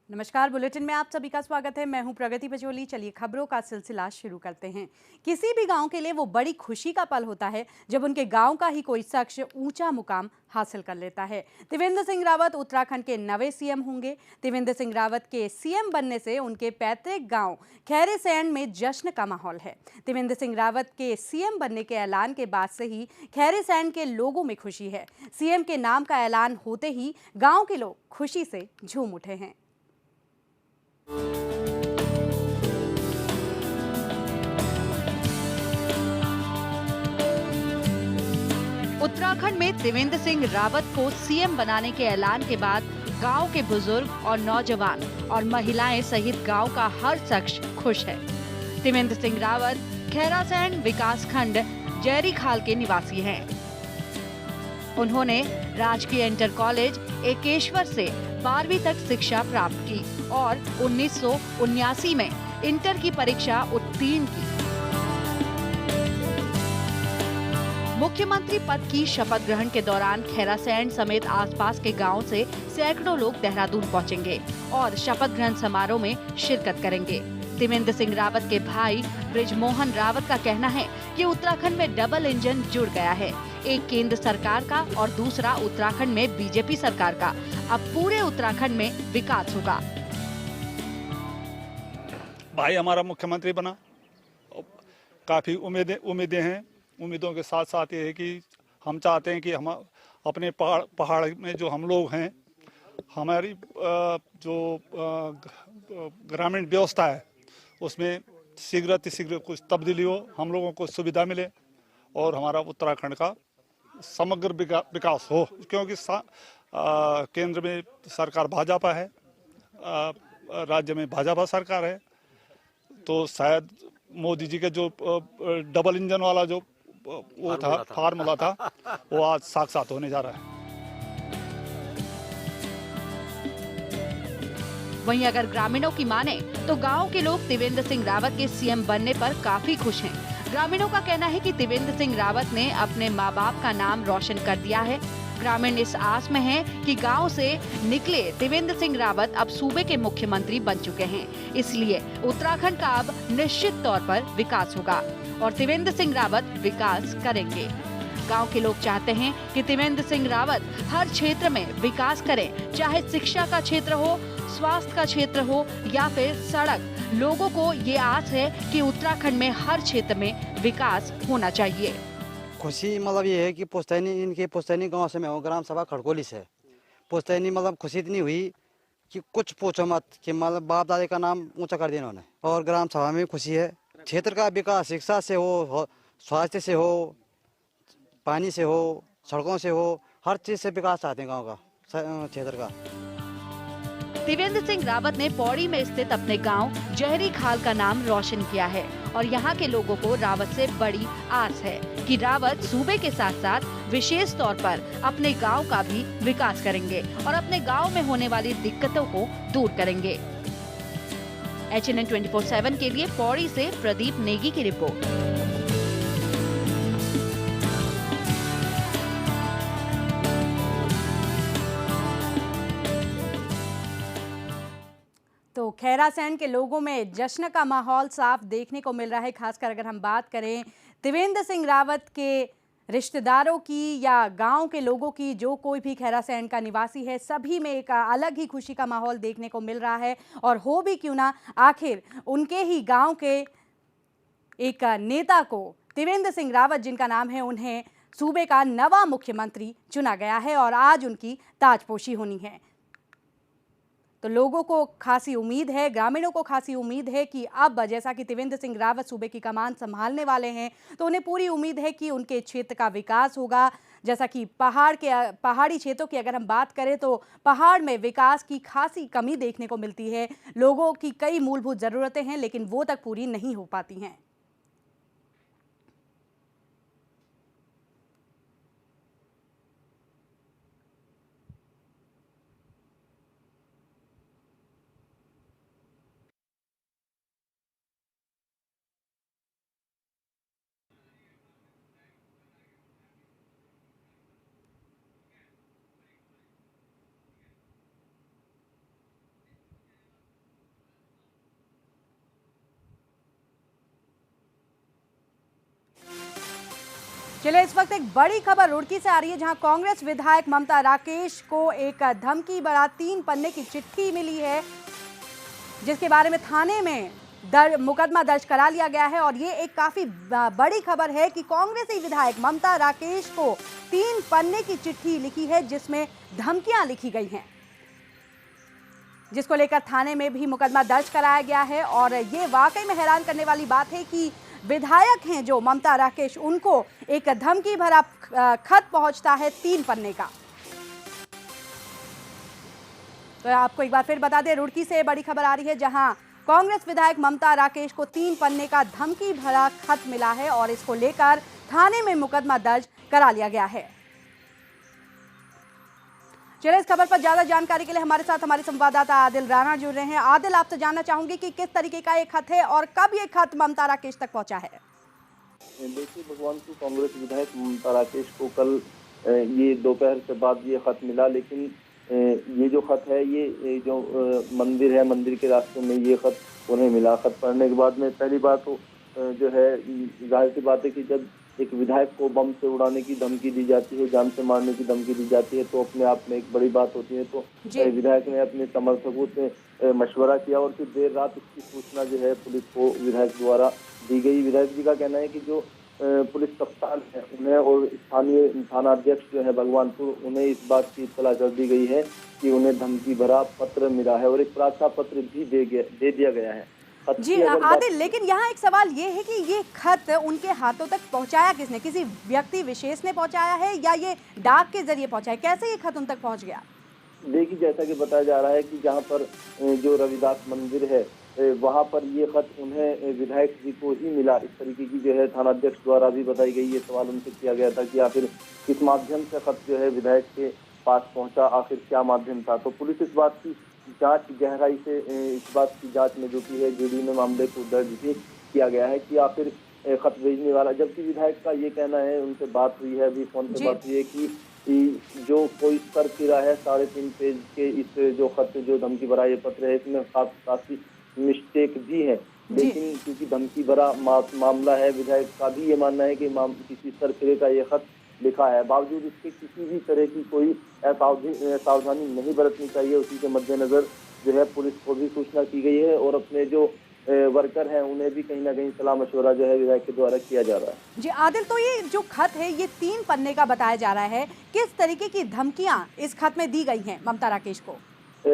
नमस्कार। बुलेटिन में आप सभी का स्वागत है। मैं हूं प्रगति पचोली। चलिए खबरों का सिलसिला शुरू करते हैं। किसी भी गांव के लिए वो बड़ी खुशी का पल होता है जब उनके गांव का ही कोई शख्स ऊंचा मुकाम हासिल कर लेता है। त्रिवेंद्र सिंह रावत उत्तराखंड के नवे सीएम होंगे। त्रिवेंद्र सिंह रावत के सीएम बनने से उनके पैतृक गांव खैरेसैंण में जश्न का माहौल है। त्रिवेंद्र सिंह रावत के सीएम बनने के ऐलान के बाद से ही खैरेसैंण के लोगों में खुशी है। सीएम के नाम का ऐलान होते ही गांव के लोग खुशी से झूम उठे हैं। उत्तराखंड में त्रिवेंद्र सिंह रावत को सीएम बनाने के ऐलान के बाद गांव के बुजुर्ग और नौजवान और महिलाएं सहित गांव का हर शख्स खुश है। त्रिवेंद्र सिंह रावत खैरासैंण विकासखंड जयरीखाल के निवासी हैं। उन्होंने राजकीय इंटर कॉलेज एकेश्वर से 12वीं तक शिक्षा प्राप्त की और 1979 में इंटर की परीक्षा उत्तीर्ण की। मुख्यमंत्री पद की शपथ ग्रहण के दौरान खैरासैंण समेत आसपास के गांव से सैकड़ों लोग देहरादून पहुंचेंगे और शपथ ग्रहण समारोह में शिरकत करेंगे। त्रिवेंद्र सिंह रावत के भाई बृजमोहन रावत का कहना है कि उत्तराखंड में डबल इंजन जुड़ गया है, एक केंद्र सरकार का और दूसरा उत्तराखंड में बीजेपी सरकार का। अब पूरे उत्तराखंड में विकास होगा। भाई हमारा मुख्यमंत्री बना, काफी उम्मीदें हैं। उम्मीदों के साथ साथ ये है कि हम चाहते हैं कि हम अपने पहाड़ में जो हम लोग हैं, हमारी जो ग्रामीण व्यवस्था है उसमें शीघ्र कुछ तब्दीली हो, हम लोगों को सुविधा मिले और हमारा उत्तराखंड का समग्र विकास हो। क्योंकि केंद्र में सरकार भाजपा है, राज्य में भाजपा सरकार है, तो शायद मोदी जी के जो डबल इंजन वाला जो वो था फार्मूला था वो आज साक्षात होने जा रहा है। वहीं अगर ग्रामीणों की माने तो गांव के लोग त्रिवेंद्र सिंह रावत के सीएम बनने पर काफी खुश हैं। ग्रामीणों का कहना है कि त्रिवेंद्र सिंह रावत ने अपने मां बाप का नाम रोशन कर दिया है। ग्रामीण इस आस में हैं कि गांव से निकले त्रिवेंद्र सिंह रावत अब सूबे के मुख्यमंत्री बन चुके हैं, इसलिए उत्तराखंड का अब निश्चित तौर पर विकास होगा और त्रिवेंद्र सिंह रावत विकास करेंगे। गांव के लोग चाहते हैं कि त्रिवेंद्र सिंह रावत हर क्षेत्र में विकास करें, चाहे शिक्षा का क्षेत्र हो, स्वास्थ्य का क्षेत्र हो या फिर सड़क। लोगों को ये आस है कि उत्तराखंड में हर क्षेत्र में विकास होना चाहिए। खुशी मतलब ये है कि इनके पुश्तैनी गांव से मैं हूँ, ग्राम सभा खड़कोली से। पुश्तैनी मतलब खुशी इतनी हुई कि कुछ पूछो मत, कि मतलब बाप दादे का नाम ऊंचा कर दिया इन्होंने। और ग्राम सभा में खुशी है। क्षेत्र का विकास शिक्षा से हो, स्वास्थ्य से हो, पानी से हो, सड़कों से हो, हर चीज से विकास चाहते हैं गाँव का, क्षेत्र का। त्रिवेंद्र सिंह रावत ने पौड़ी में स्थित अपने गांव जयरीखाल का नाम रोशन किया है और यहां के लोगों को रावत से बड़ी आस है कि रावत सूबे के साथ साथ विशेष तौर पर अपने गांव का भी विकास करेंगे और अपने गांव में होने वाली दिक्कतों को दूर करेंगे। HNN 24/7 के लिए पौड़ी से प्रदीप नेगी की रिपोर्ट। तो खैरासैंण के लोगों में जश्न का माहौल साफ देखने को मिल रहा है। खासकर अगर हम बात करें त्रिवेंद्र सिंह रावत के रिश्तेदारों की या गांव के लोगों की, जो कोई भी खैरासैंण का निवासी है, सभी में एक अलग ही खुशी का माहौल देखने को मिल रहा है। और हो भी क्यों ना, आखिर उनके ही गांव के एक नेता को, त्रिवेंद्र सिंह रावत जिनका नाम है, उन्हें सूबे का नवा मुख्यमंत्री चुना गया है और आज उनकी ताजपोशी होनी है। तो लोगों को खासी उम्मीद है, ग्रामीणों को खासी उम्मीद है कि अब जैसा कि त्रिवेंद्र सिंह रावत सूबे की कमान संभालने वाले हैं, तो उन्हें पूरी उम्मीद है कि उनके क्षेत्र का विकास होगा। जैसा कि पहाड़ी क्षेत्रों की अगर हम बात करें तो पहाड़ में विकास की खासी कमी देखने को मिलती है। लोगों की कई मूलभूत ज़रूरतें हैं लेकिन वो तक पूरी नहीं हो पाती हैं। चलिए, इस वक्त एक बड़ी खबर रुड़की से आ रही है, जहां कांग्रेस विधायक ममता राकेश को एक धमकी भरा 3 पन्ने की चिट्ठी मिली है, जिसके बारे में थाने में मुकदमा दर्ज करा लिया गया है। और ये एक काफी बड़ी खबर है कि कांग्रेसी विधायक ममता राकेश को 3 पन्ने की चिट्ठी लिखी है, जिसमें धमकियां लिखी गई हैं, जिसको लेकर थाने में भी मुकदमा दर्ज कराया गया है। और ये वाकई में हैरान करने वाली बात है कि विधायक हैं जो ममता राकेश, उनको एक धमकी भरा खत पहुंचता है 3 पन्ने का। तो आपको एक बार फिर बता दें, रुड़की से बड़ी खबर आ रही है, जहां कांग्रेस विधायक ममता राकेश को 3 पन्ने का धमकी भरा खत मिला है और इसको लेकर थाने में मुकदमा दर्ज करा लिया गया है। चलिए, इस खबर पर ज्यादा जानकारी के लिए हमारे साथ हमारे संवाददाता आदिल राणा जुड़ रहे हैं। आदिल, आपसे जानना चाहूंगी कि किस तरीके का ये खत है और कब ये खत ममता राकेश तक पहुंचा है? देखिए, भगवानपुर कांग्रेस विधायक ममता राकेश को कल ये दोपहर के बाद ये खत मिला, लेकिन ये जो खत है, ये जो मंदिर है, मंदिर के रास्ते में ये खत उन्हें मिला। खत पढ़ने के बाद में पहली बात तो जो है, जाहिर सी बात है कि जब एक विधायक को बम से उड़ाने की धमकी दी जाती है, जान से मारने की धमकी दी जाती है, तो अपने आप में एक बड़ी बात होती है। तो विधायक ने अपने समर्थकों से मशवरा किया और फिर देर रात इसकी सूचना जो है पुलिस को विधायक द्वारा दी गई। विधायक जी का कहना है कि जो पुलिस कप्तान है उन्हें और स्थानीय थाना अध्यक्ष जो है भगवानपुर, उन्हें इस बात की इत्तला कर दी गई है कि उन्हें धमकी भरा पत्र मिला है और एक प्रार्थना पत्र भी दे दिया गया है। जी आदिल, लेकिन यहाँ एक सवाल ये है कि ये खत उनके हाथों तक पहुँचाया किसने? किसी व्यक्ति विशेष ने पहुँचाया है या ये डाक के जरिए पहुँचा है? कैसे ये खत उन तक पहुँच गया? देखिए, जैसा कि बताया जा रहा है कि जहाँ पर जो रविदास मंदिर है, वहाँ पर ये खत उन्हें विधायक जी को ही मिला। इस तरीके की जो है थाना अध्यक्ष द्वारा भी बताई गई। ये सवाल उनसे किया गया था कि आखिर किस माध्यम से खत जो है विधायक के पास पहुंचा, आखिर क्या माध्यम था। तो पुलिस इस बात की जांच गहराई से इस बात की जांच में जुटी है। जीडी में मामले को दर्ज भी किया गया है कि आखिर खत भेजने वाला, जबकि विधायक का ये कहना है, उनसे बात हुई है, अभी फोन पे बात हुई है कि जो कोई सर फिरा है 3.5 पेज के इस जो खत, जो धमकी भरा ये पत्र है, इसमें काफी मिस्टेक भी है। लेकिन क्योंकि धमकी भरा मामला है, विधायक का भी ये मानना है कि किसी सरफिरे का ये खत लिखा है। बावजूद इसके किसी भी तरह की कोई सावधानी नहीं बरतनी चाहिए। उसी के मद्देनजर जो है पुलिस को भी सूचना की गई है और अपने जो वर्कर हैं उन्हें भी कहीं ना कहीं सलाह मशवरा जो है विधायक के द्वारा किया जा रहा है। जी आदिल, तो ये जो खत है ये 3 पन्ने का बताया जा रहा है, किस तरीके की धमकियां इस खत में दी गई हैं ममता राकेश को?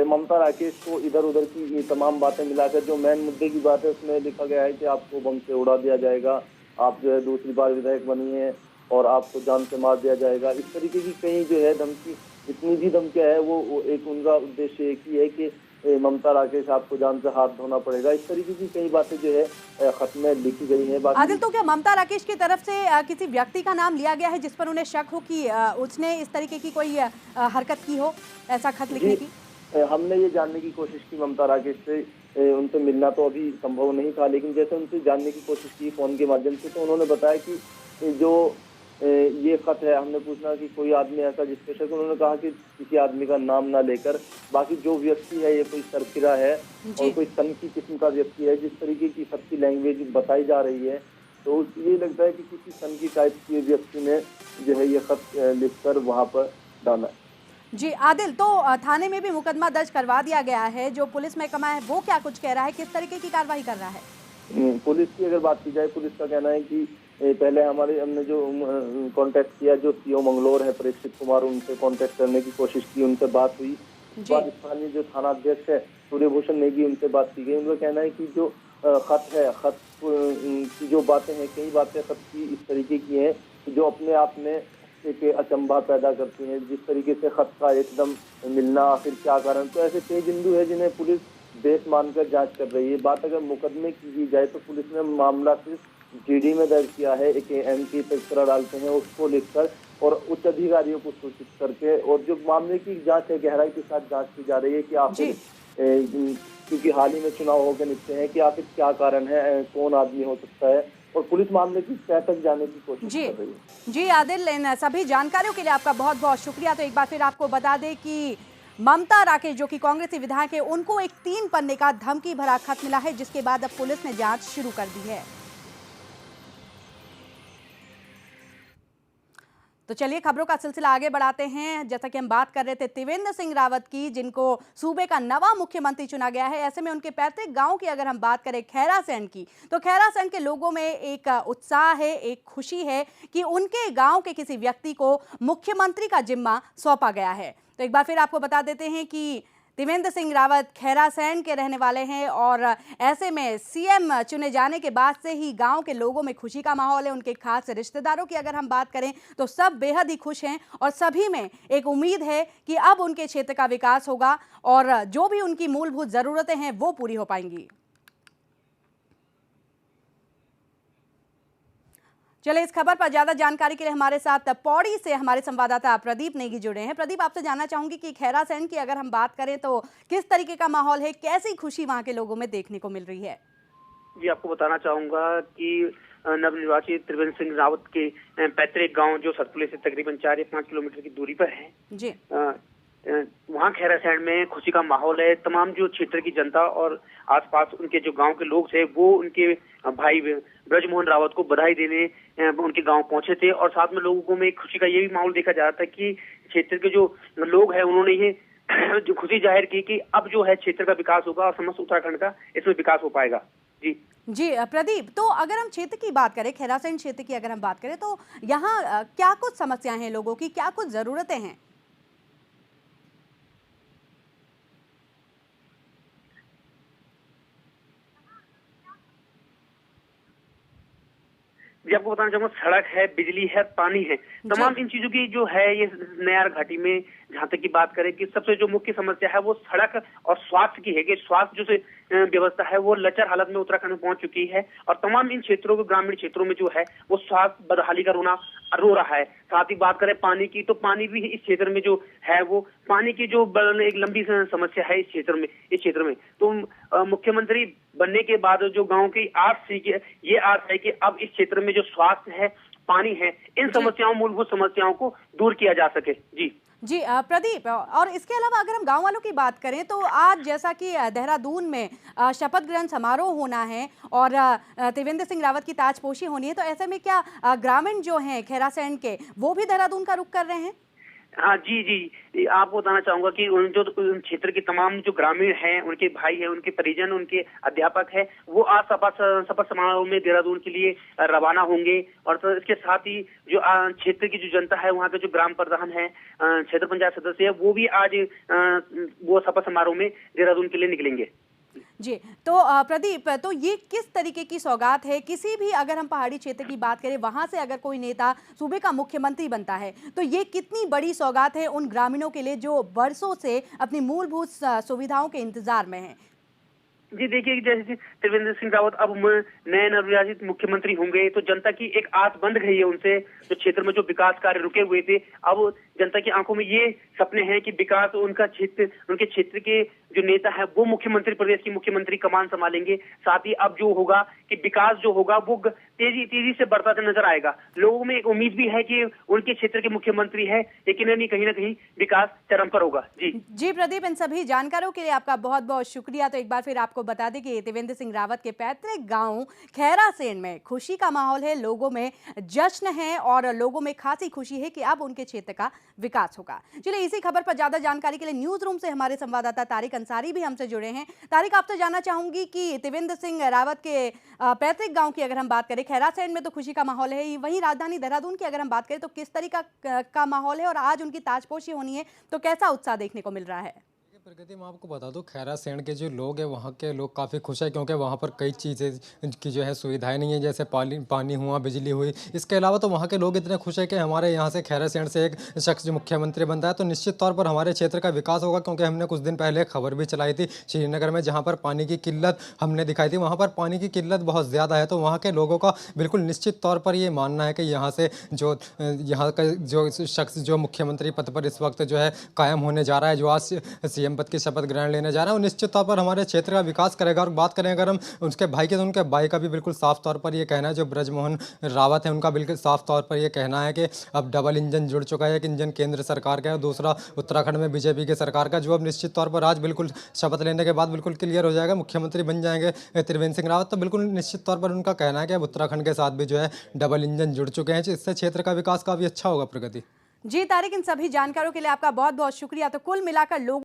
ममता राकेश को इधर उधर की ये तमाम बातें मिलाकर जो मेन मुद्दे की बात है उसमें लिखा गया है कि आपको बम से उड़ा दिया जाएगा, आप जो है दूसरी बार विधायक बनी है और आपको जान से मार दिया जाएगा। इस तरीके की कई जो है धमकी, जितनी भी धमकियां है वो एक उनका उद्देश्य एक ही है कि ममता राकेश आपको जान से हाथ धोना पड़ेगा। इस तरीके की कई बातें जो है खत में लिखी गई है। आदिल, तो क्या ममता राकेश की तरफ से किसी व्यक्ति का नाम लिया गया है जिस पर उन्हें शक हो कि उसने इस तरीके की कोई हरकत की हो, ऐसा खत लिखने की? हमने ये जानने की कोशिश की ममता राकेश से, उनसे मिलना तो अभी संभव नहीं था, लेकिन जैसे उनसे जानने की कोशिश की फोन के माध्यम से, तो उन्होंने बताया कि जो ये खत है, हमने पूछा कि कोई आदमी ऐसा जिस पे शक, उन्होंने कहा कि किसी आदमी का नाम ना लेकर, बाकी जो व्यक्ति है ये कोई सरफिरा है और कोई सनकी किस्म का व्यक्ति है। जिस तरीके की खत की लैंग्वेज बताई जा रही है, तो ये लगता है कि किसी सनकी टाइप के व्यक्ति ने जो है ये खत लिखकर वहाँ पर डाला। जी आदिल, तो थाने में भी मुकदमा दर्ज करवा दिया गया है। जो पुलिस महकमा है वो क्या कुछ कह रहा है, किस तरीके की कार्रवाई कर रहा है? पुलिस की अगर बात की जाए, पुलिस का कहना है कि पहले हमने जो कांटेक्ट किया, जो सीओ मंगलोर है परीक्षित कुमार, उनसे कांटेक्ट करने की कोशिश की, उनसे बात हुई। स्थानीय जो थाना अध्यक्ष है सूर्यभूषण नेगी, उनसे बात की गई। उनका कहना है कि जो खत है, खत की जो बातें हैं, कई बातें खत की इस तरीके की हैं जो अपने आप में एक अचंभा पैदा करती हैं। जिस तरीके से खत का एकदम मिलना, आखिर क्या कारण, तो ऐसे कई बिंदु है जिन्हें पुलिस बेस मानकर जांच कर रही है। बात अगर मुकदमे की जाए तो पुलिस ने मामला सिर्फ जीडी में दर्ज किया है, एक एमपी तस्करा डालते हैं उसको लिखकर और उच्च अधिकारियों को सूचित करके, और जो मामले की जांच है गहराई के साथ जांच की जा रही है कि आखिर, क्योंकि हाल ही में चुनाव होकर निकले हैं, कि आखिर क्या कारण है, कौन आदमी हो सकता है, और पुलिस मामले की तह तक जाने की कोशिश कर रही है। जी आदिल, इन सभी जानकारियों के लिए आपका बहुत बहुत शुक्रिया। तो एक बार फिर आपको बता दें कि ममता राकेश जो कि कांग्रेसी विधायक है, उनको एक 3 पन्ने का धमकी भरा खत मिला है, जिसके बाद अब पुलिस ने जांच शुरू कर दी है। तो चलिए खबरों का सिलसिला आगे बढ़ाते हैं। जैसा कि हम बात कर रहे थे त्रिवेंद्र सिंह रावत की, जिनको सूबे का नवा मुख्यमंत्री चुना गया है, ऐसे में उनके पैतृक गांव की अगर हम बात करें खैरासैंण की, तो खैरासैंण के लोगों में एक उत्साह है, एक खुशी है कि उनके गांव के किसी व्यक्ति को मुख्यमंत्री का जिम्मा सौंपा गया है। तो एक बार फिर आपको बता देते हैं कि त्रिवेंद्र सिंह रावत खैरासैंण के रहने वाले हैं और ऐसे में सीएम चुने जाने के बाद से ही गांव के लोगों में खुशी का माहौल है। उनके खास रिश्तेदारों की अगर हम बात करें तो सब बेहद ही खुश हैं और सभी में एक उम्मीद है कि अब उनके क्षेत्र का विकास होगा और जो भी उनकी मूलभूत ज़रूरतें हैं वो पूरी हो पाएंगी। चले इस खबर पर ज्यादा जानकारी के लिए हमारे साथ पौड़ी से हमारे संवाददाता प्रदीप नेगी जुड़े हैं। प्रदीप, आपसे जानना चाहूंगी कि खैरासैंण की अगर हम बात करें तो किस तरीके का माहौल है, कैसी खुशी वहां के लोगों में देखने को मिल रही है? जी, आपको बताना चाहूंगा कि नवनिर्वाचित त्रिवेंद्र सिंह रावत के पैतृक गांव जो सतपुली से तकरीबन 4 या 5 किलोमीटर की दूरी पर है जी, वहाँ खैरासैंण में खुशी का माहौल है। तमाम जो क्षेत्र की जनता और आसपास उनके जो गांव के लोग थे वो उनके भाई ब्रजमोहन रावत को बधाई देने उनके गांव पहुंचे थे और साथ में लोगों में खुशी का ये भी माहौल देखा जा रहा था कि क्षेत्र के जो लोग हैं उन्होंने ये जो खुशी जाहिर की कि अब जो है क्षेत्र का विकास होगा और समस्त उत्तराखंड का इसमें विकास हो पाएगा। जी जी प्रदीप, तो अगर हम क्षेत्र की बात करें, खैरासैंण क्षेत्र की अगर हम बात करें तो यहाँ क्या कुछ समस्याएं हैं लोगों की, क्या कुछ जरूरतें हैं? जी, आपको बताना चाहूंगा सड़क है, बिजली है, पानी है, तमाम इन चीजों की जो है ये नयार घाटी में जहां तक की बात करें कि सबसे जो मुख्य समस्या है वो सड़क और स्वास्थ्य की है कि स्वास्थ्य जो व्यवस्था है वो लचर हालत में उत्तराखंड में पहुंच चुकी है और तमाम इन क्षेत्रों को ग्रामीण क्षेत्रों में जो है वो स्वास्थ्य बदहाली का रो रहा है। साथ ही बात करें पानी की तो पानी भी इस क्षेत्र में जो है वो पानी की जो एक लंबी समस्या है इस क्षेत्र में तो मुख्यमंत्री बनने के बाद जो गांव की ये आस है कि अब इस क्षेत्र में जो स्वास्थ्य है, पानी है, इन समस्याओं मूलभूत समस्याओं को दूर किया जा सके। जी प्रदीप, और इसके अलावा अगर हम गांव वालों की बात करें तो आज जैसा कि देहरादून में शपथ ग्रहण समारोह होना है और त्रिवेंद्र सिंह रावत की ताजपोशी होनी है, तो ऐसे में क्या ग्रामीण जो हैं खैरासैंण के वो भी देहरादून का रुख कर रहे हैं? हाँ जी, आपको बताना चाहूंगा कि जो क्षेत्र के तमाम जो ग्रामीण हैं, उनके भाई हैं, उनके परिजन, उनके अध्यापक हैं, वो आज शपथ समारोह में देहरादून के लिए रवाना होंगे और तो इसके साथ ही जो क्षेत्र की जो जनता है, वहाँ के जो ग्राम प्रधान है, क्षेत्र पंचायत सदस्य है, वो भी आज वो शपथ समारोह में देहरादून के लिए निकलेंगे। जी, तो प्रदीप, तो ये किस तरीके की सौगात है? किसी भी अगर हम पहाड़ी क्षेत्र की बात करें, वहां से अगर कोई नेता सूबे का मुख्यमंत्री बनता है तो ये कितनी बड़ी सौगात है उन ग्रामीणों के लिए जो बरसों से अपनी मूलभूत सुविधाओं के इंतजार में हैं? जी देखिए, जैसे त्रिवेंद्र सिंह रावत अब नए नवनिर्वाचित मुख्यमंत्री होंगे तो जनता की एक आस बंध गई है उनसे। जो क्षेत्र में जो विकास कार्य रुके हुए थे, अब जनता की आंखों में ये सपने हैं कि विकास उनके क्षेत्र के जो नेता है वो प्रदेश की मुख्यमंत्री कमान संभालेंगे। साथ ही अब जो होगा कि विकास जो होगा वो तेजी से बढ़ता नजर आएगा। लोगों में एक उम्मीद भी है कि उनके क्षेत्र के मुख्यमंत्री है, लेकिन कहीं ना कहीं विकास चरम पर होगा। जी प्रदीप, इन सभी जानकारियों के लिए आपका बहुत बहुत शुक्रिया। तो एक बार फिर आपको बता दें कि त्रिवेंद्र सिंह रावत के पैतृक गांव खैरासैंण में खुशी का माहौल है, लोगों में जश्न है और लोगों में खासी खुशी है कि अब उनके क्षेत्र का विकास होगा। चलिए इसी खबर पर ज्यादा जानकारी के लिए न्यूज रूम से हमारे संवाददाता तारिक अंसारी भी हमसे जुड़े हैं। तारिक, आपसे जानना चाहूंगी कि त्रिवेंद्र सिंह रावत के पैतृक गांव की अगर हम बात करें, खैरासैंण में तो खुशी का माहौल है, वहीं राजधानी देहरादून की अगर हम बात करें तो किस तरीका का माहौल है और आज उनकी ताजपोशी होनी है तो कैसा उत्साह देखने को मिल रहा है? प्रगति, मैं आपको बता दूं, खैरासैंण के जो लोग हैं वहाँ के लोग काफ़ी खुश हैं क्योंकि वहाँ पर कई चीज़ें की जो है सुविधाएं नहीं है, जैसे पानी हुआ, बिजली हुई। इसके अलावा तो वहाँ के लोग इतने खुश हैं कि हमारे यहाँ से खैरासैंण से एक शख्स जो मुख्यमंत्री बनता है तो निश्चित तौर पर हमारे क्षेत्र का विकास होगा। क्योंकि हमने कुछ दिन पहले खबर भी चलाई थी श्रीनगर में, जहाँ पर पानी की किल्लत हमने दिखाई थी, वहाँ पर पानी की किल्लत बहुत ज़्यादा है। तो वहाँ के लोगों का बिल्कुल निश्चित तौर पर ये मानना है कि यहाँ से जो यहाँ का जो शख्स जो मुख्यमंत्री पद पर इस वक्त जो है कायम होने जा रहा है, जो आज सीएम सीएम पद की शपथ ग्रहण लेने जा रहे हैं और निश्चित तौर पर हमारे क्षेत्र का विकास करेगा। और बात करें अगर हम उनके भाई की, तो उनके भाई का भी बिल्कुल साफ तौर पर ये कहना है, जो ब्रजमोहन रावत है उनका बिल्कुल साफ तौर पर ये कहना है कि अब डबल इंजन जुड़ चुका है। एक इंजन केंद्र सरकार का है और दूसरा उत्तराखंड में बीजेपी के सरकार का, जो अब निश्चित तौर पर आज बिल्कुल शपथ लेने के बाद बिल्कुल क्लियर हो जाएगा, मुख्यमंत्री बन जाएंगे त्रिवेंद्र सिंह रावत। तो बिल्कुल निश्चित तौर पर उनका कहना है कि अब उत्तराखंड के साथ भी जो है डबल इंजन जुड़ चुके हैं, इससे क्षेत्र का विकास काफी अच्छा होगा। प्रगति जी तारिक, इन सभी जानकारियों के लिए आपका बहुत बहुत शुक्रिया। तो कुल मिलाकर लोग